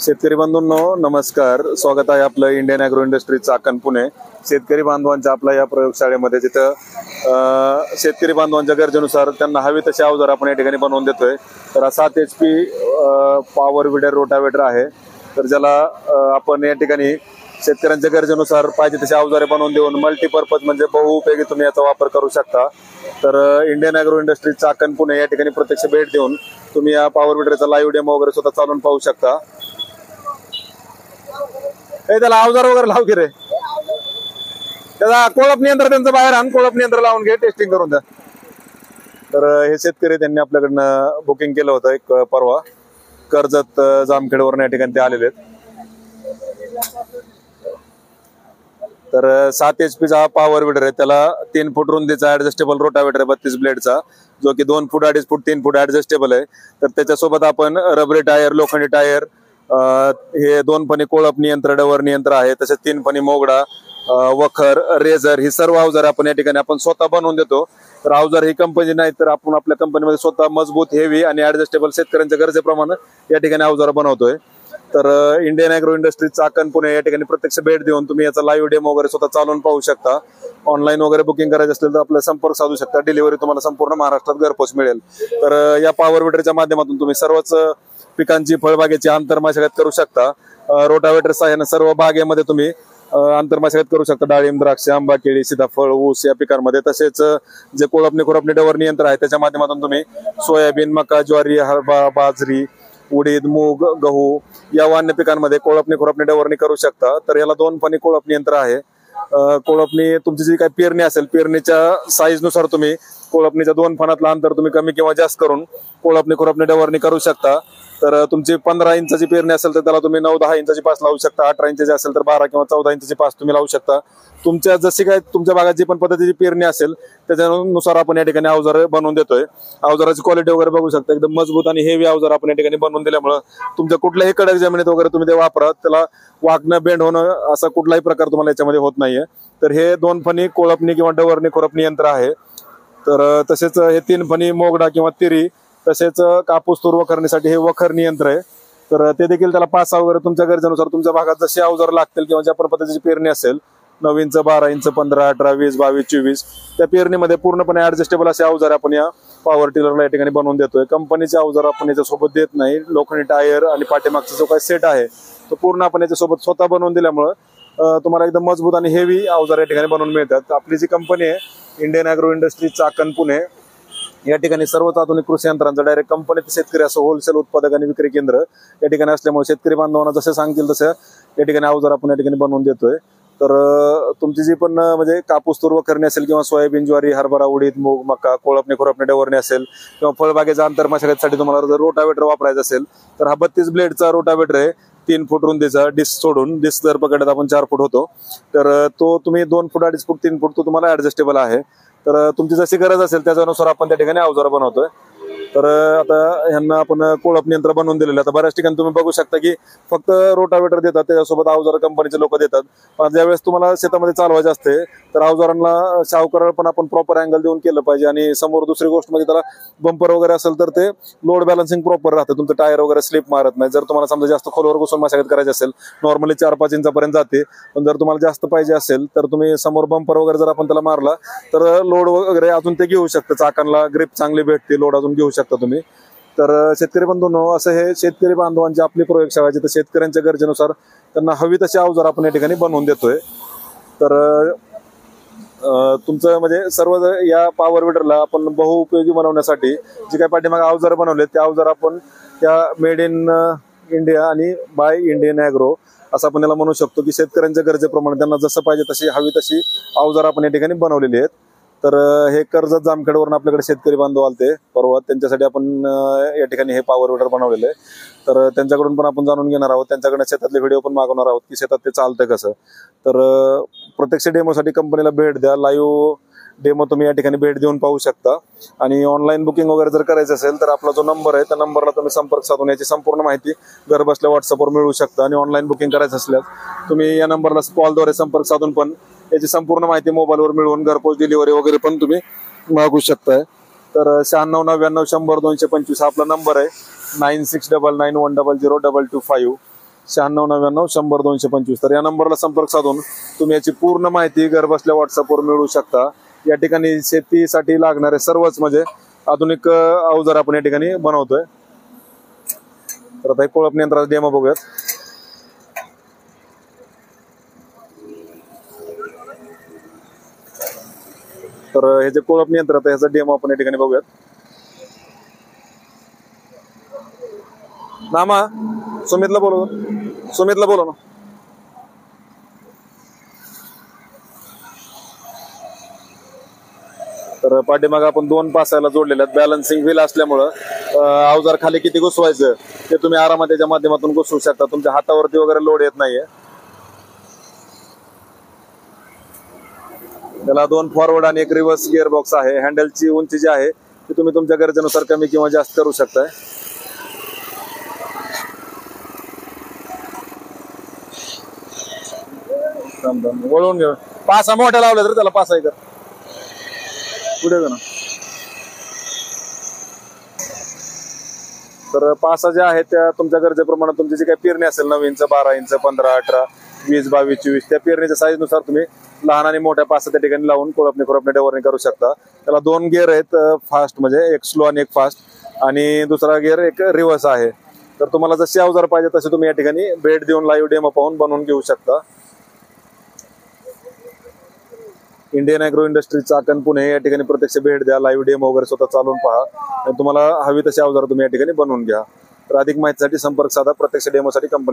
शेतकरी बांधवांनो नमस्कार, स्वागत आहे आपलं Indian agro industry Chakan Pune. शेतकरी बांधवांच्या आपल्या या प्रयोगशाळेमध्ये जिथं शेतकरी बांधवांच्या गरजेनुसार त्यांना हवी तशी अवजार आपण या ठिकाणी बनवून देतोय। तर 7 HP पॉवर विडर रोटावेटर आहे। तर ज्याला आपण या ठिकाणी शेतकऱ्यांच्या गरजेनुसार पाहिजे तशी अवजारे बनवून देऊन मल्टीपर्पज म्हणजे बहुउपयोगी तुम्ही याचा वापर करू शकता। तर Indian agro industry Chakan Pune या ठिकाणी प्रत्यक्ष भेट देऊन तुम्ही या पॉवर विडरचा लाईव्ह डेमो वगैरे स्वतः चालवून पाहू शकता। त्याला अवजार वगैरे लाव की रे, त्याला कोळप नियंत्रण त्यांचं बाहेर आण, कोळप नियंत्रण लावून घे, टेस्टिंग करून द्या। तर हे शेतकरी त्यांनी आपल्याकडनं बुकिंग केलं होतं एक परवा कर्जत जामखेडवरून या ठिकाणी ते आलेले आहेत। तर 7 HPचा पॉवर विडर आहे, त्याला 3 फूट रुंदीचा ऍडजस्टेबल रोटावेटर आहे 32 ब्लेडचा, जो की 2 फूट 2.5 फूट 3 फूट ऍडजस्टेबल आहे। तर त्याच्यासोबत आपण रबरी टायर, लोखंडी टायर, हे 2 फणी कोळप नियंत्रण, डवर नियंत्रण आहे, तसेच 3 फणी मोगडा, वखर, रेझर ही सर्व अवजार आपण या ठिकाणी आपण स्वतः बनवून देतो। तर अवजार ही कंपनी नाही, तर आपण आपल्या कंपनीमध्ये स्वतः मजबूत, हेवी आणि ऍडजस्टेबल शेतकऱ्यांच्या गरजेप्रमाणे या ठिकाणी अवजार बनवतोय। तर Indian agro industry Chakan Pune या ठिकाणी प्रत्यक्ष भेट देऊन तुम्ही याचा लाईव्ह डेमो वगैरे स्वतः चालवून पाहू शकता। ऑनलाईन वगैरे बुकिंग करायचं असेल तर आपला संपर्क साधू शकता। डिलिव्हरी तुम्हाला संपूर्ण महाराष्ट्रात घरपोच मिळेल। तर या पॉवर विडरच्या माध्यमातून तुम्ही सर्वच पिकांची, फळबागेची आंतरमशागत करू शकता। रोटावेटर सहाय्याने सर्व बागेमध्ये तुम्ही आंतरमशागत करू शकता। डाळिंब, द्राक्ष, आंबा, केळी, सीताफळ, ऊस या पिकांमध्ये। तसेच जे कोळपणी खुरपणी डवर नियंत्रण आहे त्याच्या माध्यमातून तुम्ही सोयाबीन, मका, ज्वारी, हरभरा, बाजरी, उडीद, मूग, गहू या अन्य पिकांमध्ये कोळपणी खुरपणी डवरणी करू शकता। तर याला 2 फणी कोळपणी यंत्र आहे। कोळपणी तुमची जी काही पेरणी असेल, पेरणीच्या साईज नुसार तुम्ही कोळपणीच्या 2 फणातलं अंतर तुम्ही कमी किंवा जास्त करून कोळपणी खुरपणी डवरणी करू शकता। तर तुमची 15 इंचाची पेरणी असेल तर त्याला तुम्ही 9-10 इंचाची पास लावू शकता। 18 इंचाची असेल तर 12 किंवा 14 इंचाची पास तुम्ही लावू शकता। तुमच्या जशी काय तुमच्या भागाची पण पद्धतीची पेरणी असेल त्याच्यानुसार आपण या ठिकाणी अवजार बनवून देतोय। अवजाराची क्वालिटी वगैरे बघू शकता, एकदम मजबूत आणि हेवी अवजार आपण या ठिकाणी बनवून दिल्यामुळे तुमच्या कुठल्याही कडक जमिनीत वगैरे तुम्ही ते वापरा, त्याला वाकणं, बेंड होणं असा कुठलाही प्रकार तुम्हाला याच्यामध्ये होत नाहीये। तर हे 2 फणी कोळपणी किंवा डवरणी खुरपणी यंत्र आहे। तर तसेच हे 3 फणी मोगडा किंवा तिरी, तसेच कापूस तूर वखरणीसाठी हे वखरणी यंत्र आहे। तर ते देखील त्याला पास वगैरे तुमच्या गरजेनुसार तुमच्या भागात जशी अवजार लागतील किंवा ज्या पद्धतीची पेरणी असेल, 9 इंच, 12 इंच, 15, 18, 20, 22, 24 त्या पेरणीमध्ये पूर्णपणे ऍडजस्टेबल असे अवजार आपण या पॉवर टिलरला या ठिकाणी बनवून देतोय। कंपनीचे अवजार आपण याच्यासोबत देत नाही। लोखंडी टायर आणि पाठीमागचा जो काही सेट आहे तो पूर्ण आपण याच्यासोबत स्वतः बनवून दिल्यामुळे तुम्हाला एकदम मजबूत आणि हेवी अवजार या ठिकाणी बनवून मिळतात। आपली जी कंपनी आहे Indian agro industry Chakan Pune या ठिकाणी सर्वच आधुनिक कृषी यंत्रांचं डायरेक्ट कंपनीत शेतकरी असं होलसेल उत्पादक आणि विक्री केंद्र या ठिकाणी असल्यामुळे शेतकरी बांधवांना जसे सांगतील तसं या ठिकाणी अवजार आपण या ठिकाणी बनवून देतोय। तर तुमची जी पण म्हणजे कापूस तूर वखरणी असेल किंवा सोयाबीन, ज्वारी, हरभरा, उडीद, मूग, मका, कोळपणी खुरपणी डवरणी असेल किंवा फळबागेचा आंतरमशागतीसाठी तुम्हाला जर रोटावेटर वापरायचं असेल तर हा 32 ब्लेडचा रोटावेटर आहे, 3 फूट रुंदीचा, डिस्क सोडून, डिस्क जर पकडत आपण 4 फूट होतो, तर तो तुम्ही 2 फूट 2.5 फूट 3 फूट तो तुम्हाला ऍडजस्टेबल आहे। तर तुमची जशी गरज असेल त्याच्यानुसार आपण त्या ठिकाणी अवजार बनवतोय। तर आता ह्यांना आपण कोळप यंत्र बनवून दिलेलं आहे। आता बऱ्याच ठिकाणी तुम्ही बघू शकता की फक्त रोटावेटर देतात, त्याच्यासोबत अवजार कंपनीचे लोक देतात, पण ज्यावेळेस तुम्हाला शेतामध्ये चालवायचे असते तर अवजारांना सावकार पण आपण प्रॉपर अँगल देऊन केलं पाहिजे। आणि समोर दुसरी गोष्ट म्हणजे त्याला बंपर वगैरे असेल तर ते लोड बॅलन्सिंग प्रॉपर राहतं, तुमचं टायर वगैरे स्लिप मारत नाही। जर तुम्हाला समजा जास्त खोलवर घुसून मशागत करायची असेल, नॉर्मली 4-5 इंचापर्यंत जाते, पण जर तुम्हाला जास्त पाहिजे असेल तर तुम्ही समोर बंपर वगैरे जर आपण त्याला मारला तर लोड वगैरे अजून ते घेऊ शकतं, चाकांना ग्रिप चांगली भेटते, लोड अजून घेऊ शकता तुम्ही। तर शेतकरी बंधूंनो, असं हे शेतकरी बांधवांची आपली प्रयोगशाळा आहे, जिथे शेतकऱ्यांच्या गरजेनुसार त्यांना हवी तशी अवजार आपण या ठिकाणी बनवून देतोय। तर तुमचं म्हणजे सर्व या पॉवर विडरला आपण बहुउपयोगी बनवण्यासाठी जे काही पाठीमागे अवजार बनवले ते अवजार आपण त्या मेड इन इंडिया आणि बाय इंडियन ॲग्रो असं आपण याला म्हणू शकतो की शेतकऱ्यांच्या गरजेप्रमाणे त्यांना जसं पाहिजे तशी हवी तशी अवजार आपण या ठिकाणी बनवलेली आहेत। तर हे कर्जत जामखेडवरून आपल्याकडे शेतकरी बांधव आलते परवा, त्यांच्यासाठी आपण या ठिकाणी हे पॉवर विडर बनवलेलं आहे। तर त्यांच्याकडून पण आपण जाणून घेणार आहोत, त्यांच्याकडे शेतातले व्हिडिओ पण मागवणार आहोत की शेतात ते चालतंय कसं। तर प्रत्यक्ष डेमोसाठी कंपनीला भेट द्या, लाईव्ह डेमो तुम्ही या ठिकाणी भेट देऊन पाहू शकता। आणि ऑनलाईन बुकिंग वगैरे जर करायचं असेल तर आपला जो नंबर आहे त्या नंबरला तुम्ही संपर्क साधून याची संपूर्ण माहिती घर बसल्या व्हॉट्सअपवर मिळवू शकता। आणि ऑनलाईन बुकिंग करायचं असल्यास तुम्ही या नंबरला कॉलद्वारे संपर्क साधून पण याची संपूर्ण माहिती मोबाईलवर मिळवून घरपोच डिलिव्हरी वगैरे पण तुम्ही मागू शकताय। तर 96 99 100 225 हा आपला नंबर आहे, 9699100225। 9699 100 225. तर या नंबरला संपर्क साधून तुम्ही याची पूर्ण माहिती घर बसल्या व्हॉट्सअपवर मिळवू शकता. या ठिकाणी शेतीसाठी लागणारे सर्वच म्हणजे आधुनिक अवजार आपण या ठिकाणी बनवतोय. तर आता एक कोळप यंत्राचा डेमो बघूयात. तर हे जे कोळप यंत्र आहे ह्याचा डेमो आपण या ठिकाणी बघूयात. नामा सुमितला बोलव ना. तर पाठीमागे आपण 2 पासायला जोडलेल्या आहेत. बॅलन्सिंग व्हील असल्यामुळं अवजार खाली किती घुसवायचं ते तुम्ही आरामात त्याच्या माध्यमातून घुसवू शकता. तुमच्या हातावरती वगैरे लोड येत नाहीये. त्याला 2 फॉरवर्ड आणि 1 रिव्हर्स गिअर बॉक्स आहे. हँडलची उंची जी आहे ती तुम्ही तुमच्या गरजेनुसार कमी किंवा जास्त करू शकताय. वळवून घेऊ. पासा मोठ्या लावल्या तर त्याला पासा कर पुढे ना. तर पासा ज्या आहेत त्या तुमच्या गरजेप्रमाणे तुमची जी काही पेरणी असेल 9 इंच 12 इंच 15 18 20 22 24 त्या पेरणीच्या साईज नुसार तुम्ही लहान आणि मोठ्या पासा त्या ठिकाणी लावून कोळपणी डवरणी करू शकता. त्याला 2 गिअर आहेत फास्ट म्हणजे एक स्लो आणि एक फास्ट आणि दुसरा गिअर एक रिव्हर्स आहे. तर तुम्हाला जसे अवजार पाहिजे तसे तुम्ही या ठिकाणी भेट देऊन लाईव्ह डेमो पाहून बनवून घेऊ शकता. Indian agro industry Chakan Pune या ठिकाणी प्रत्यक्ष भेट द्या. लाईव्ह डेमो वगैरे स्वतः चालून पहा आणि तुम्हाला हवी तशी अवजार तुम्ही या ठिकाणी बनवून घ्या. तर अधिक माहितीसाठी संपर्क साधा. प्रत्यक्ष डेमोसाठी कंपनी